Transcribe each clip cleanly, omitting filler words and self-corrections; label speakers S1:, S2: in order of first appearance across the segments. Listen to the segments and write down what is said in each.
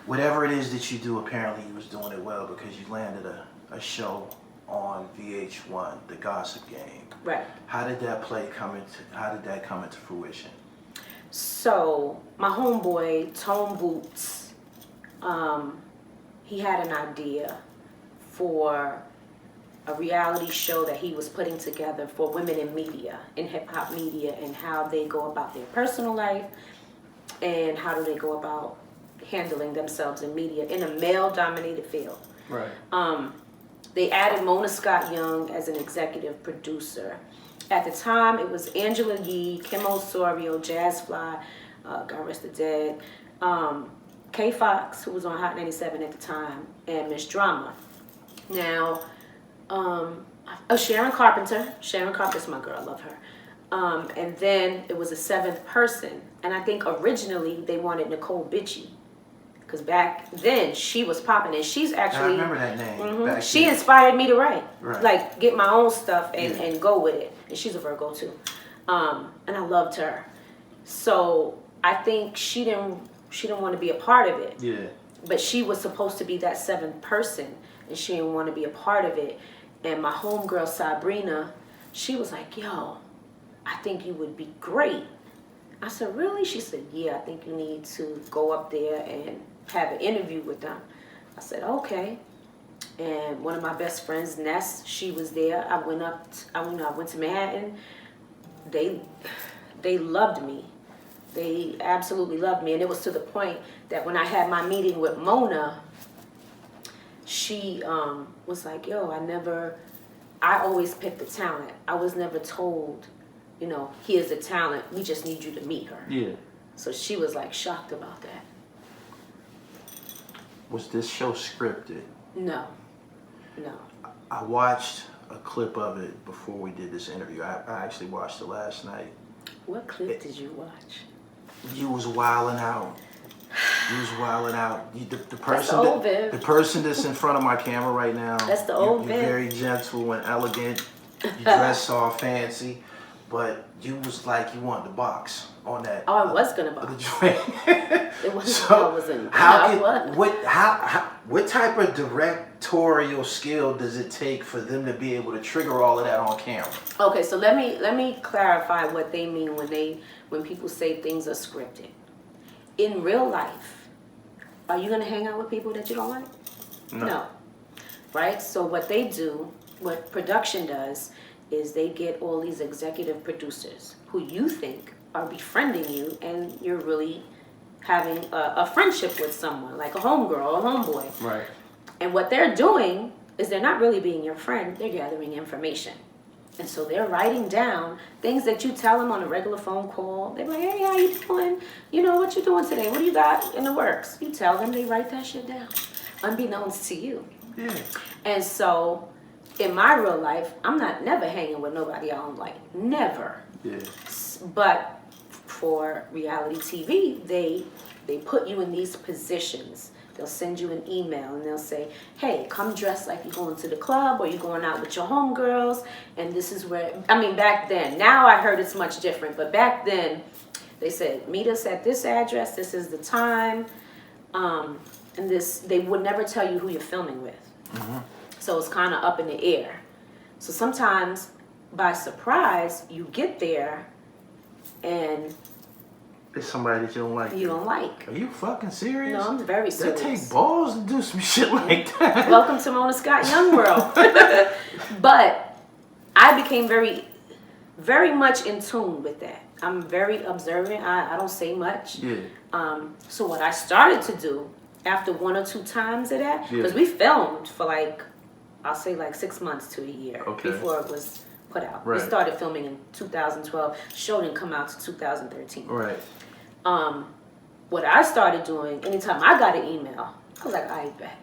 S1: Whatever it is that you do, apparently you was doing it well because you landed a show on VH1, The Gossip Game.
S2: Right.
S1: How did that come into fruition?
S2: So my homeboy Tone Boots, he had an idea for a reality show that he was putting together for women in media, in hip-hop media, and how they go about their personal life and how do they go about handling themselves in media in a male-dominated field.
S1: Right.
S2: They added Mona Scott Young as an executive producer. At the time, it was Angela Yee, Kim Osario, Jazz Fly, God rest the dead, K Fox, who was on Hot 97 at the time, and Miss Drama. Now, Sharon Carpenter. Sharon Carpenter's my girl, I love her. And then it was a seventh person. And I think originally they wanted Nicole Bitchie. Because back then she was popping, and she's actually.
S1: I remember that name.
S2: She inspired me to write,
S1: right.
S2: Like get my own stuff and go with it. And she's a Virgo too, and I loved her. So I think she didn't want to be a part of it.
S1: Yeah.
S2: But she was supposed to be that seventh person, and she didn't want to be a part of it. And my homegirl Sabrina, she was like, "Yo, I think you would be great." I said, "Really?" She said, "Yeah, I think you need to go up there and have an interview with them." I said, "Okay." And one of my best friends, Ness, she was there. I went to Manhattan. They loved me. They absolutely loved me. And it was to the point that when I had my meeting with Mona, she was like, "Yo, I always pick the talent. I was never told, here's the talent. We just need you to meet her."
S1: Yeah.
S2: So she was like shocked about that.
S1: Was this show scripted?
S2: No.
S1: I watched a clip of it before we did this interview. I actually watched it last night.
S2: What clip did you watch?
S1: You was wilding out. The person,
S2: old Viv.
S1: The person that's in front of my camera right now.
S2: That's the old
S1: You're
S2: Viv.
S1: very gentle and elegant. You dress all fancy, but you was like you wanted to box on that.
S2: Oh, I was gonna box. It wasn't.
S1: So
S2: I wasn't.
S1: what type of directorial skill does it take for them to be able to trigger all of that on camera?
S2: Okay, so let me clarify what they mean when people say things are scripted. In real life, are you gonna hang out with people that you don't like? No. Right? So what production does is they get all these executive producers who you think are befriending you, and you're really having a friendship with someone, like a homegirl or a homeboy.
S1: Right.
S2: And what they're doing is they're not really being your friend, they're gathering information. And so they're writing down things that you tell them on a regular phone call. They're like, "Hey, how you doing? What you doing today? What do you got in the works?" You tell them, they write that shit down, unbeknownst to you.
S1: Yeah.
S2: And so in my real life, I'm never hanging with nobody I don't like. Never.
S1: Yeah.
S2: But for reality TV, they put you in these positions. They'll send you an email and they'll say, "Hey, come dressed like you're going to the club or you're going out with your homegirls." And this is where, back then, now I heard it's much different, but back then they said, "Meet us at this address, this is the time." And they would never tell you who you're filming with. Mm-hmm. So it's kind of up in the air. So sometimes by surprise, you get there and
S1: it's somebody that you don't like.
S2: You don't like.
S1: Are you fucking serious?
S2: No, I'm very serious.
S1: That takes balls to do some shit like that.
S2: Welcome to Mona Scott Young world. But I became very, very much in tune with that. I'm very observant. I don't say much.
S1: Yeah.
S2: So what I started to do after one or two times of that, because we filmed for I'll say 6 months to a year before it was put out.
S1: Right.
S2: We started filming in 2012. Show didn't come out to 2013.
S1: Right.
S2: What I started doing, anytime I got an email, I was like, "I bet."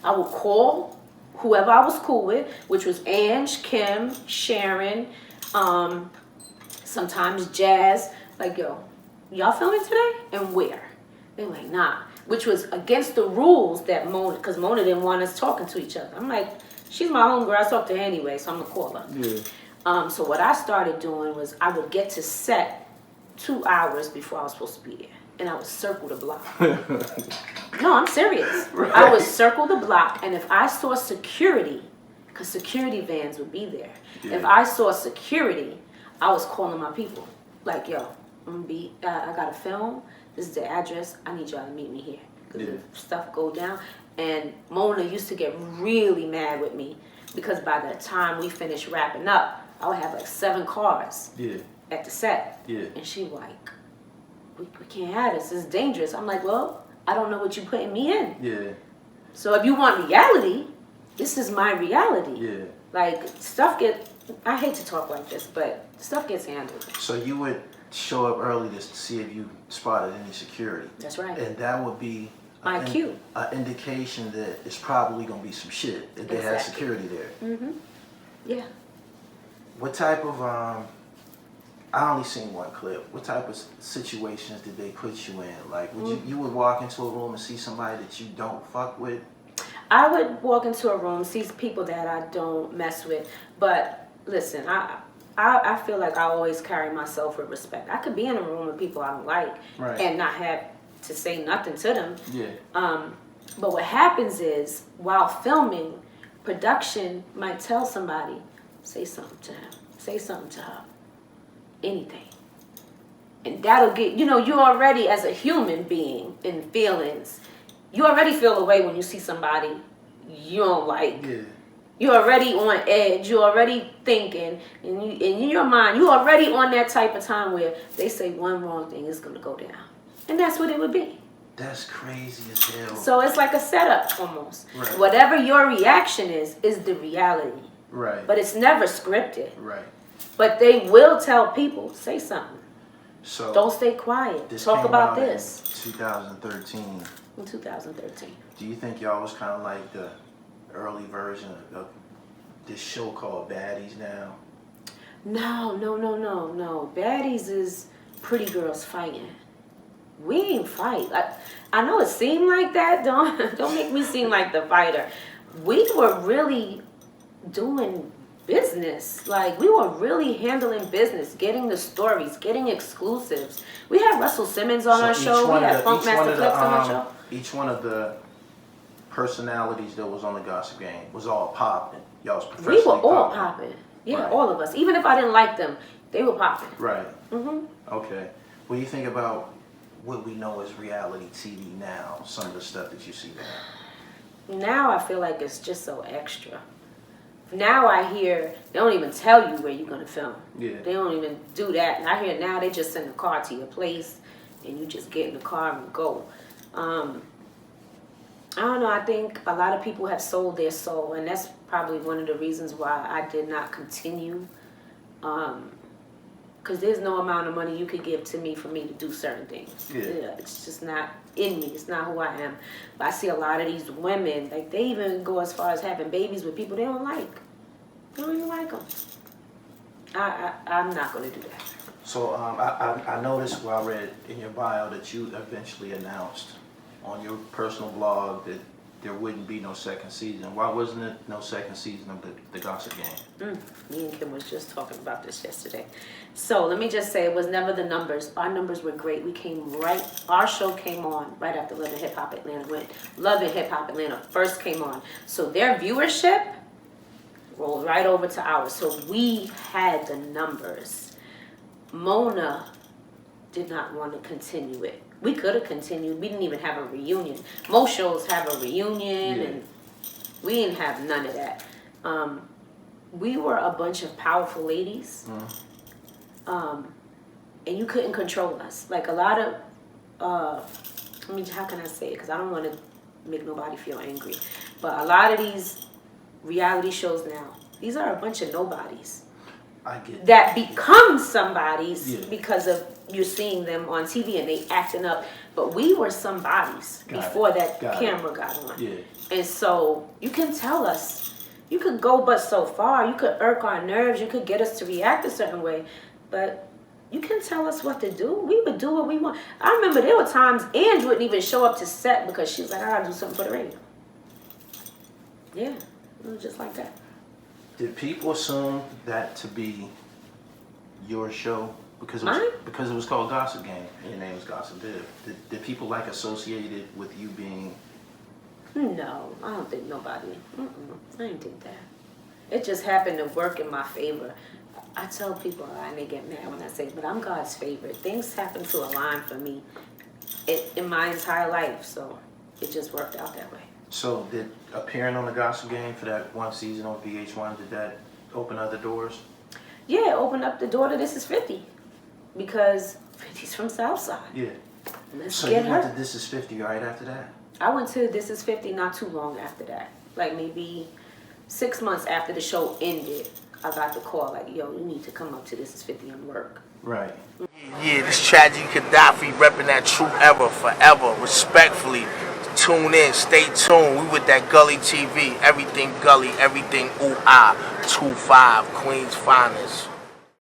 S2: I would call whoever I was cool with, which was Ange, Kim, Sharon, sometimes Jazz. Like, "Yo, y'all filming today? And where?" They're like, "Nah," which was against the rules that because Mona didn't want us talking to each other. I'm like, she's my homegirl, I talk to her anyway, so I'm gonna call her.
S1: Yeah.
S2: So what I started doing was I would get to set 2 hours before I was supposed to be there. and I would circle the block. No, I'm serious. Right. I would circle the block, and if I saw security, because security vans would be there. Yeah. If I saw security, I was calling my people. Like, yo, I got a film. This is the address. I need y'all to meet me here. Because if stuff go down. And Mona used to get really mad with me because by the time we finished wrapping up, I would have like 7 cars at the set. Yeah. And she like, we can't have this. This is dangerous. I'm like, well, I don't know what you're putting me in. Yeah. So if you want reality, this is my reality. Yeah. Like, I hate to talk like this, but stuff gets handled.
S1: So you would show up early to see if you spotted any security.
S2: That's right.
S1: And that would be
S2: my cue.
S1: An indication that it's probably going to be some shit if they have security there. Mm-hmm. Yeah. What type of, I only seen one clip. What type of situations did they put you in? Like, would you would walk into a room and see somebody that you don't fuck with?
S2: I would walk into a room, see people that I don't mess with. But listen, I feel like I always carry myself with respect. I could be in a room with people I don't like and not have to say nothing to them. Yeah. But what happens is, while filming, production might tell somebody, say something to him, say something to her, anything. And that'll get, you already, as a human being in feelings, you already feel a way when you see somebody you don't like. Yeah. You're already on edge. You're already thinking, and in your mind, you're already on that type of time where they say one wrong thing is going to go down. And that's what it would be.
S1: That's crazy as hell.
S2: So it's like a setup almost. Right. Whatever your reaction is the reality. Right. But it's never scripted. Right. But they will tell people, say something. So don't stay quiet. Talk about this.
S1: 2013.
S2: In 2013.
S1: Do you think y'all was kind of like the early version of this show called Baddies now?
S2: No. Baddies is pretty girls fighting. We ain't fight. I know it seemed like that. Don't make me seem like the fighter. We were really doing business. Like, we were really handling business, getting the stories, getting exclusives. We had Russell Simmons on our show. We had Funkmaster Flex on our show.
S1: Each one of the personalities that was on the Gossip Game was all popping. Y'all was professionally
S2: popping. We were all popping. Yeah, right. All of us. Even if I didn't like them, they were popping.
S1: Right. Mm-hmm. Okay. What do you think about what we know as reality TV now? Some of the stuff that you see now.
S2: Now I feel like it's just so extra. Now I hear they don't even tell you where you're going to film. Yeah. They don't even do that. And I hear now they just send a car to your place and you just get in the car and go. I don't know. I think a lot of people have sold their soul, and that's probably one of the reasons why I did not continue. Because there's no amount of money you could give to me for me to do certain things. Yeah. It's just not in me. It's not who I am. But I see a lot of these women, like, they even go as far as having babies with people they don't like. They don't even like them. I'm not going to do that.
S1: So I noticed while I read in your bio that you eventually announced on your personal blog that there wouldn't be no second season. Why wasn't it no second season of the Gossip Game?
S2: Me and Kim was just talking about this yesterday. So let me just say, it was never the numbers. Our numbers were great. Our show came on right after Love and Hip Hop Atlanta when Love and Hip Hop Atlanta first came on. So their viewership rolled right over to ours. So we had the numbers. Mona did not want to continue it. We could have continued. We didn't even have a reunion. Most shows have a reunion, and we didn't have none of that. We were a bunch of powerful ladies, and you couldn't control us. Like, a lot of, how can I say it? Because I don't want to make nobody feel angry. But a lot of these reality shows now, these are a bunch of nobodies.
S1: I get
S2: that become somebody's because of you seeing them on TV and they acting up. But we were somebody's before that camera got on. Yeah. And so you can tell us. You could go but so far. You could irk our nerves. You could get us to react a certain way. But you can tell us what to do. We would do what we want. I remember there were times Ange wouldn't even show up to set because she was like, I gotta do something for the radio. Yeah, it was just like that.
S1: Did people assume that to be your show? Because
S2: Mine?
S1: because it was called Gossip Game, and your name was Gossip Div. Did people like associate it with you being?
S2: No, I don't think nobody. I didn't think that. It just happened to work in my favor. I tell people, and they get mad when I say, but I'm God's favorite. Things happen to align for me in my entire life, so it just worked out that way.
S1: So did appearing on the Gossip Game for that one season on VH1, did that open other doors?
S2: Yeah, it opened up the door to This Is 50 because 50's from Southside.
S1: Yeah.
S2: Let's
S1: So
S2: get
S1: you
S2: her.
S1: went to This Is 50 right after that?
S2: I went to This Is 50 not too long after that. Like maybe 6 months after the show ended, I got the call like, yo, you need to come up to This Is 50 and work.
S1: Right.
S3: Yeah, this Tragedy Gaddafi repping that true ever, forever, respectfully. Tune in, stay tuned. We with that Gully TV, everything Gully, everything ooh ah. 2-5, Queens finest.